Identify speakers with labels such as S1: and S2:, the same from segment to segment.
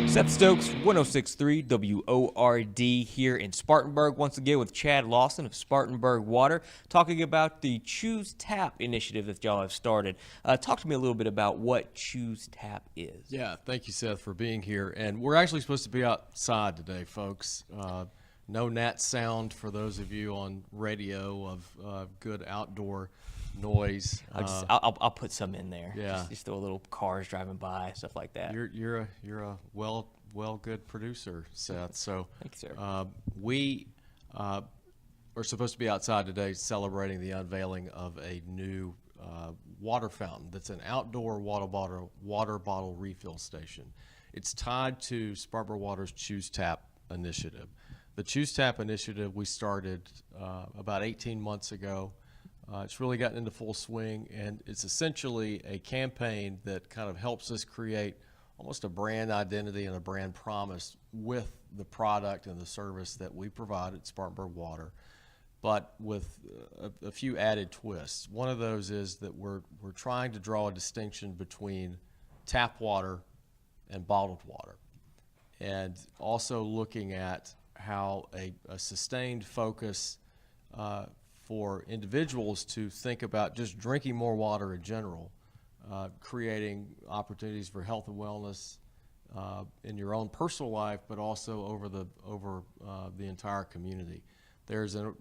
S1: Seth Stokes, 106.3 WORD here in Spartanburg, once again with Chad Lawson of Spartanburg Water, talking about the Choose Tap initiative that y'all have started. Talk to me a little bit about what Choose Tap is.
S2: Yeah, thank you, Seth, for being here. And we're actually supposed to be outside today, folks. No gnat sound for those of you on radio of good outdoor noise.
S1: I'll put some in there.
S2: Yeah,
S1: just throw a little cars driving by, stuff like that.
S2: You're a good producer, Seth. So
S1: thank you, sir.
S2: We are supposed to be outside today celebrating the unveiling of a new water fountain that's an outdoor water bottle refill station. It's tied to Spartanburg Water's Choose Tap initiative. The Choose Tap initiative we started about 18 months ago. It's really gotten into full swing, and it's essentially a campaign that kind of helps us create almost a brand identity and a brand promise with the product and the service that we provide at Spartanburg Water, but with a few added twists. One of those is that we're trying to draw a distinction between tap water and bottled water, and also looking at how a sustained focus for individuals to think about just drinking more water in general, creating opportunities for health and wellness in your own personal life, but also over the entire community. There's an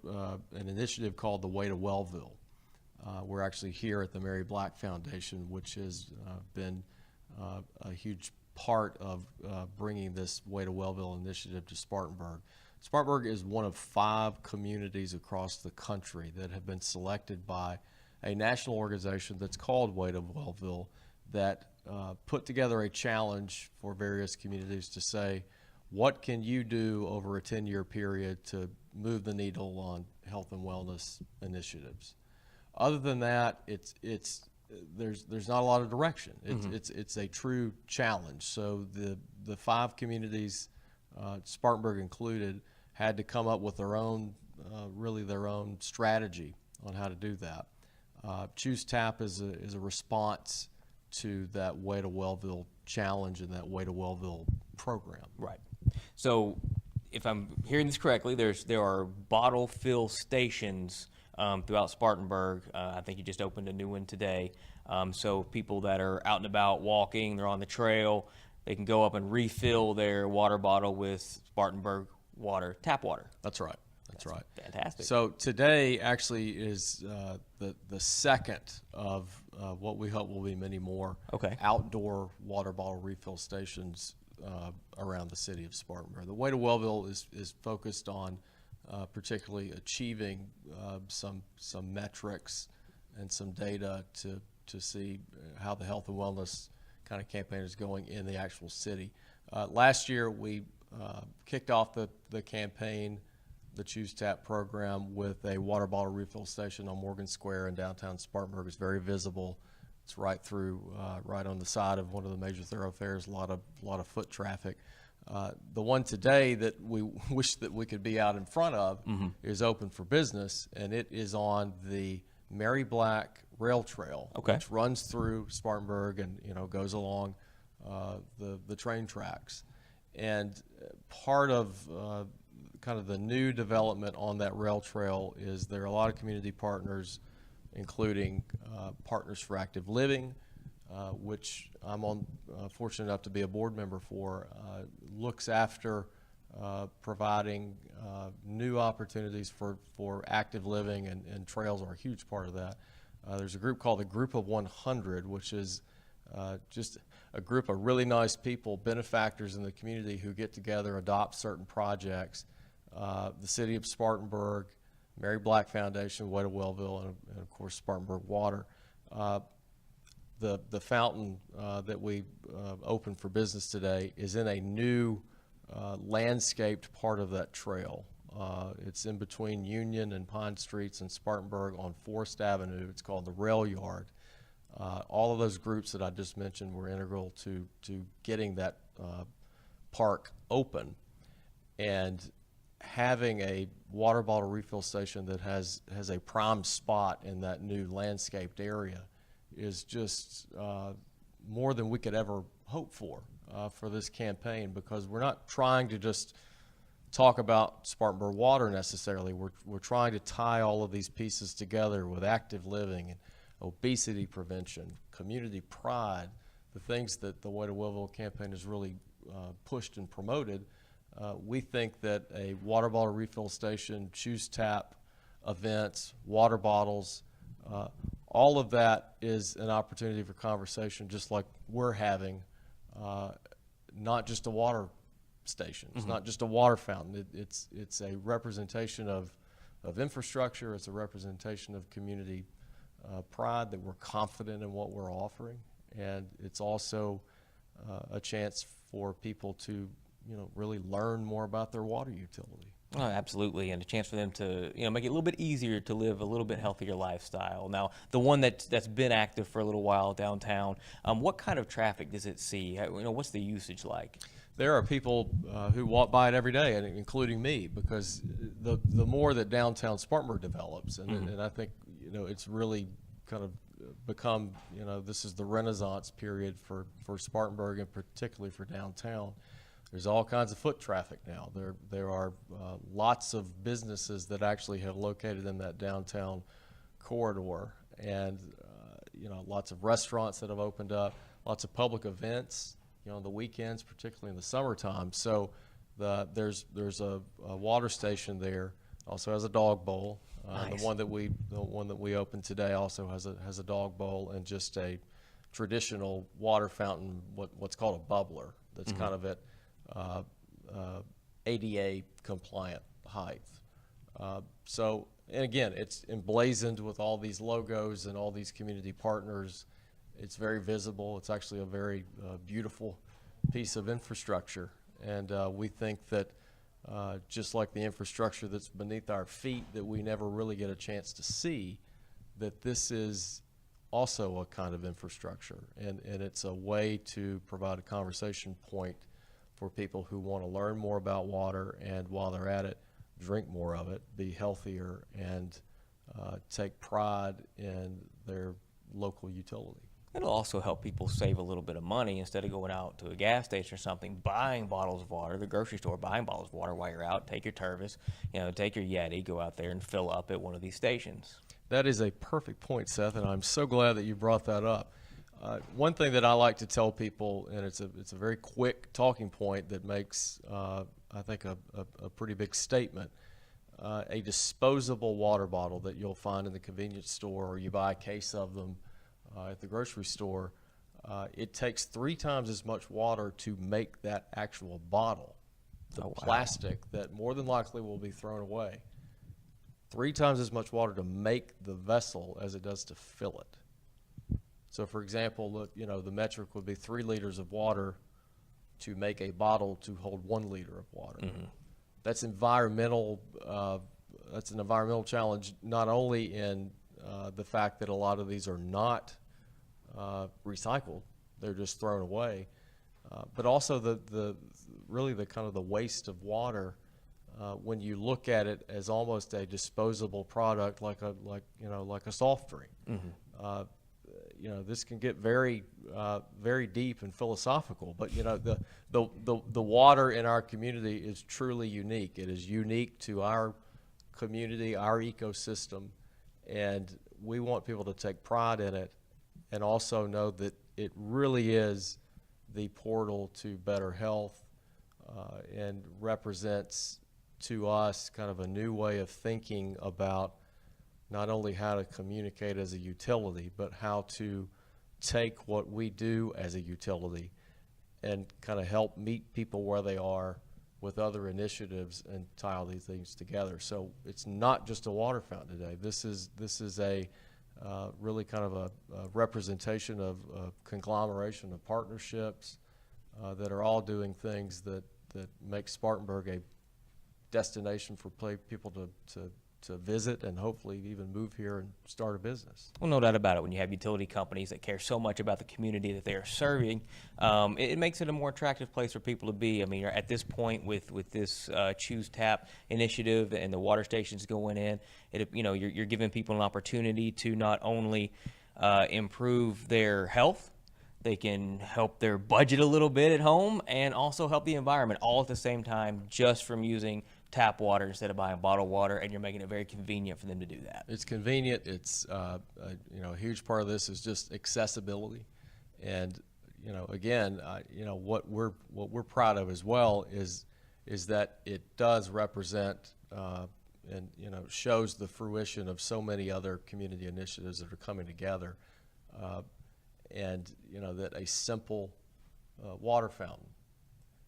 S2: initiative called the Way to Wellville. We're actually here at the Mary Black Foundation, which has been a huge part of bringing this Way to Wellville initiative to Spartanburg. Spartanburg is one of 5 communities across the country that have been selected by a national organization that's called Way to Wellville that put together a challenge for various communities to say, what can you do over a 10-year period to move the needle on health and wellness initiatives? Other than that, there's not a lot of direction. It's a true challenge. So the 5 communities, Spartanburg included, had to come up with their own strategy on how to do that. Choose Tap is a response to that Way to Wellville challenge and that Way to Wellville program.
S1: Right. So, if I'm hearing this correctly, there are bottle fill stations throughout Spartanburg. I think you just opened a new one today. So people that are out and about walking, they're on the trail, they can go up and refill their water bottle with Spartanburg Water, tap water.
S2: That's right. That's right.
S1: Fantastic.
S2: So today actually is the second of what we hope will be many more outdoor water bottle refill stations around the city of Spartanburg. The Way to Wellville is focused on particularly achieving some metrics and some data to see how the health and wellness kind of campaign is going in the actual city. Last year we kicked off the campaign, the Choose Tap program, with a water bottle refill station on Morgan Square in downtown Spartanburg. It's very visible. It's right on the side of one of the major thoroughfares. A lot of foot traffic. The one today that we wish that we could be out in front of is open for business, and it is on the Mary Black Rail Trail, which runs through Spartanburg and goes along the train tracks. And part of kind of the new development on that rail trail is there are a lot of community partners, including Partners for Active Living, which I'm fortunate enough to be a board member for, looks after providing new opportunities for active living, and trails are a huge part of that. There's a group called the Group of 100, which is just a group of really nice people, benefactors in the community, who get together, adopt certain projects. The city of Spartanburg, Mary Black Foundation, Way to Wellville, and of course Spartanburg Water. The fountain that we opened for business today is in a new landscaped part of that trail. It's in between Union and Pine Streets in Spartanburg on Forest Avenue. It's called the Rail Yard. All of those groups that I just mentioned were integral to getting that park open, and having a water bottle refill station that has a prime spot in that new landscaped area is just more than we could ever hope for this campaign, because we're not trying to just talk about Spartanburg Water necessarily. We're trying to tie all of these pieces together with active living and obesity prevention, community pride, the things that the Way to Willville campaign has really pushed and promoted. We think that a water bottle refill station, choose tap, events, water bottles, all of that is an opportunity for conversation, just like we're having, not just a water station. It's not just a water fountain. It's a representation of infrastructure. It's a representation of community pride, that we're confident in what we're offering. And it's also a chance for people to, really learn more about their water utility.
S1: Oh, absolutely, and a chance for them to, make it a little bit easier to live a little bit healthier lifestyle. Now, the one that's been active for a little while downtown, what kind of traffic does it see? What's the usage like?
S2: There are people who walk by it every day, and including me, because the more that downtown Spartanburg develops, and I think it's really kind of become this is the Renaissance period for Spartanburg, and particularly for downtown. There's all kinds of foot traffic now. There are lots of businesses that actually have located in that downtown corridor, and lots of restaurants that have opened up, lots of public events, on the weekends, particularly in the summertime. So there's a water station there. Also has a dog bowl.
S1: Nice.
S2: The one that we opened today also has a dog bowl and just a traditional water fountain, what's called a bubbler. That's kind of at ADA compliant height. So, and again, it's emblazoned with all these logos and all these community partners. It's very visible. It's actually a very beautiful piece of infrastructure. And we think that just like the infrastructure that's beneath our feet that we never really get a chance to see, that this is also a kind of infrastructure. And it's a way to provide a conversation point for people who want to learn more about water, and while they're at it, drink more of it, be healthier, and take pride in their local utility.
S1: It'll also help people save a little bit of money instead of going out to a gas station or something, buying bottles of water, the grocery store, buying bottles of water while you're out. Take your Tervis, take your Yeti, go out there and fill up at one of these stations.
S2: That is a perfect point, Seth, and I'm so glad that you brought that up. One thing that I like to tell people, and it's a very quick talking point that makes, I think, a pretty big statement. A disposable water bottle that you'll find in the convenience store, or you buy a case of them at the grocery store, it takes 3 times as much water to make that actual bottle. The plastic that more than likely will be thrown away. 3 times as much water to make the vessel as it does to fill it. So, for example, look, the metric would be 3 liters of water to make a bottle to hold 1 liter of water. That's environmental. That's an environmental challenge, not only in the fact that a lot of these are not recycled; they're just thrown away, but also the really the kind of the waste of water. When you look at it as almost a disposable product, like a soft drink. This can get very deep and philosophical, but the water in our community is truly unique. It is unique to our community, our ecosystem, and we want people to take pride in it, and also know that it really is the portal to better health, and represents to us kind of a new way of thinking about not only how to communicate as a utility, but how to take what we do as a utility and kind of help meet people where they are with other initiatives and tie all these things together. So it's not just a water fountain today. This is a really kind of a representation of a conglomeration of partnerships that are all doing things that make Spartanburg a destination for people to visit and hopefully even move here and start a business.
S1: Well, no doubt about it. When you have utility companies that care so much about the community that they are serving, it makes it a more attractive place for people to be. I mean, at this point with this Choose Tap initiative and the water stations going in, you're giving people an opportunity to not only improve their health, They can help their budget a little bit at home and also help the environment all at the same time, just from using tap water instead of buying bottled water, and you're making it very convenient for them to do that.
S2: It's convenient. It's you know, a huge part of this is just accessibility, and you know, again, you know, what we're proud of as well is that it does represent and you know, shows the fruition of so many other community initiatives that are coming together, and you know, that a simple water fountain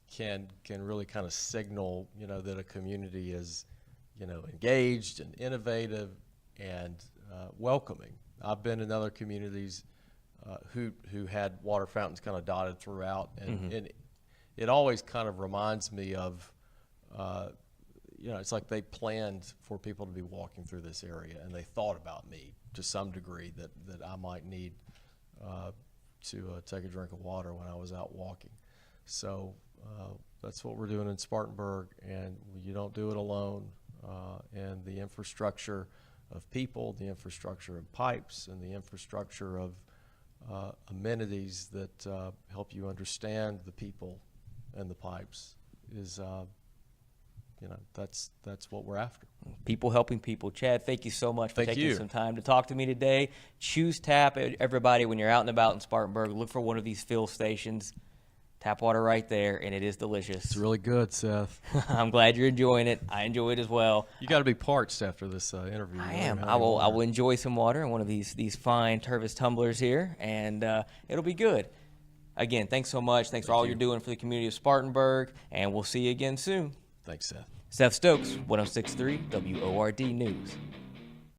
S2: can really kind of signal, you know, that a community is, you know, engaged and innovative and welcoming. I've been in other communities who had water fountains kind of dotted throughout, and it always kind of reminds me of, you know, it's like they planned for people to be walking through this area, and they thought about me to some degree that I might need to take a drink of water when I was out walking. So that's what we're doing in Spartanburg, and you don't do it alone. And the infrastructure of people, the infrastructure of pipes, and the infrastructure of amenities that help you understand the people and the pipes is, you know, that's what we're after.
S1: People helping people. Chad, thank you so much for
S2: Thank
S1: taking
S2: you.
S1: some time to talk to me today. Choose tap. Everybody, when you're out and about in Spartanburg, look for one of these fill stations. Tap water right there, and it is delicious.
S2: It's really good, Seth.
S1: I'm glad you're enjoying it. I enjoy it as well.
S2: You got to be parched after this interview.
S1: I
S2: You
S1: am.
S2: don't
S1: I
S2: have any
S1: will. I
S2: water.
S1: will enjoy some water in one of these fine Tervis tumblers here, and it'll be good. Again, thanks so much. Thanks for all you're doing for the community of Spartanburg, and we'll see you again soon.
S2: Thanks, Seth.
S1: Seth Stokes, 106.3 WORD News.